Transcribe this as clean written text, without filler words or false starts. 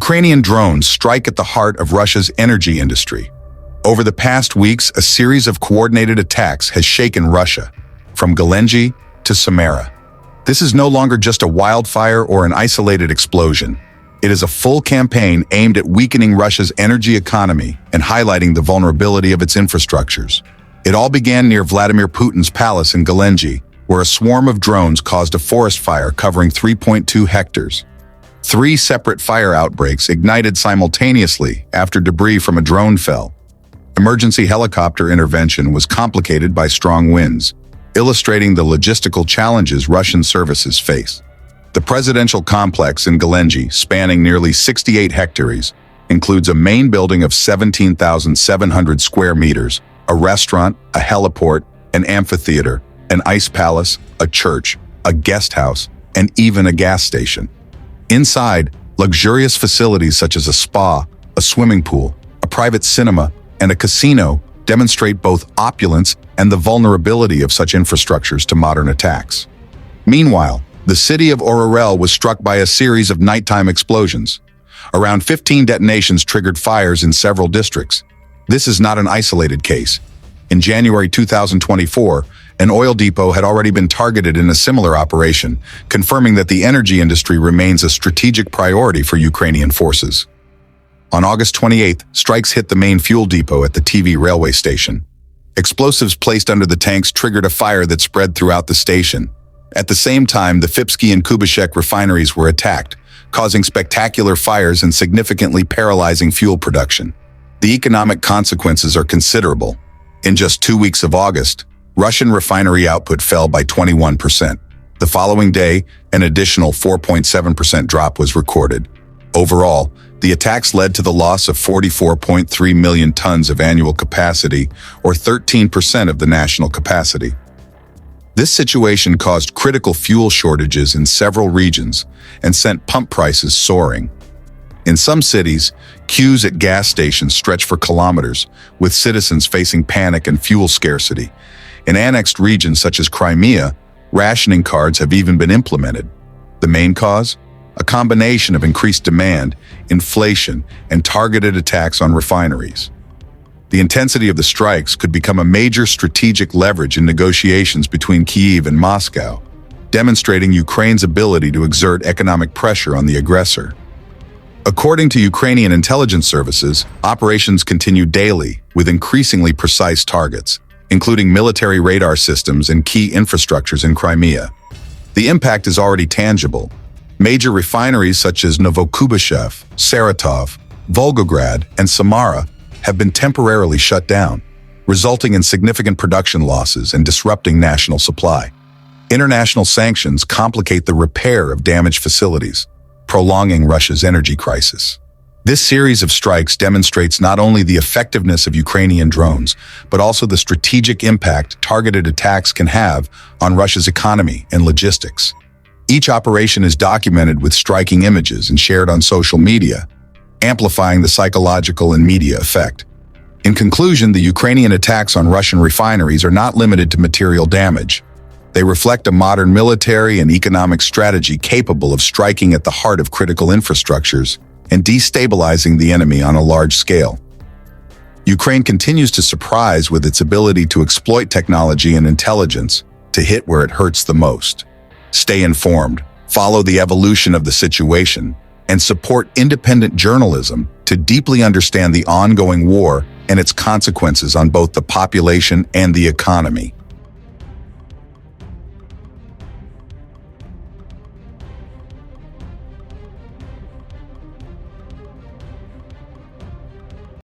Ukrainian drones strike at the heart of Russia's energy industry. Over the past weeks, a series of coordinated attacks has shaken Russia, from Gelendzhi to Samara. This is no longer just a wildfire or an isolated explosion. It is a full campaign aimed at weakening Russia's energy economy and highlighting the vulnerability of its infrastructures. It all began near Vladimir Putin's palace in Gelendzhi, where a swarm of drones caused a forest fire covering 3.2 hectares. 3 separate fire outbreaks ignited simultaneously after debris from a drone fell. Emergency helicopter intervention was complicated by strong winds, illustrating the logistical challenges Russian services face. The presidential complex in Gelendzhi, spanning nearly 68 hectares, includes a main building of 17,700 square meters, a restaurant, a heliport, an amphitheater, an ice palace, a church, a guest house, and even a gas station. Inside, luxurious facilities such as a spa, a swimming pool, a private cinema, and a casino demonstrate both opulence and the vulnerability of such infrastructures to modern attacks. Meanwhile, the city of Orel was struck by a series of nighttime explosions. Around 15 detonations triggered fires in several districts. This is not an isolated case. In January 2024, an oil depot had already been targeted in a similar operation, confirming that the energy industry remains a strategic priority for Ukrainian forces. On August 28th, strikes hit the main fuel depot at the TV railway station. Explosives placed under the tanks triggered a fire that spread throughout the station. At the same time, the Fipsky and Kubishek refineries were attacked, causing spectacular fires and significantly paralyzing fuel production. The economic consequences are considerable. In just 2 weeks of August, Russian refinery output fell by 21%. The following day, an additional 4.7% drop was recorded. Overall, the attacks led to the loss of 44.3 million tons of annual capacity, or 13% of the national capacity. This situation caused critical fuel shortages in several regions and sent pump prices soaring. In some cities, queues at gas stations stretch for kilometers, with citizens facing panic and fuel scarcity. In annexed regions such as Crimea, rationing cards have even been implemented. The main cause? A combination of increased demand, inflation, and targeted attacks on refineries. The intensity of the strikes could become a major strategic leverage in negotiations between Kyiv and Moscow, demonstrating Ukraine's ability to exert economic pressure on the aggressor. According to Ukrainian intelligence services, operations continue daily with increasingly precise targets, including military radar systems and key infrastructures in Crimea. The impact is already tangible. Major refineries such as Novokubyshev, Saratov, Volgograd, and Samara have been temporarily shut down, resulting in significant production losses and disrupting national supply. International sanctions complicate the repair of damaged facilities, prolonging Russia's energy crisis. This series of strikes demonstrates not only the effectiveness of Ukrainian drones, but also the strategic impact targeted attacks can have on Russia's economy and logistics. Each operation is documented with striking images and shared on social media, amplifying the psychological and media effect. In conclusion, the Ukrainian attacks on Russian refineries are not limited to material damage. They reflect a modern military and economic strategy capable of striking at the heart of critical infrastructures and destabilizing the enemy on a large scale. Ukraine continues to surprise with its ability to exploit technology and intelligence to hit where it hurts the most. Stay informed, follow the evolution of the situation, and support independent journalism to deeply understand the ongoing war and its consequences on both the population and the economy.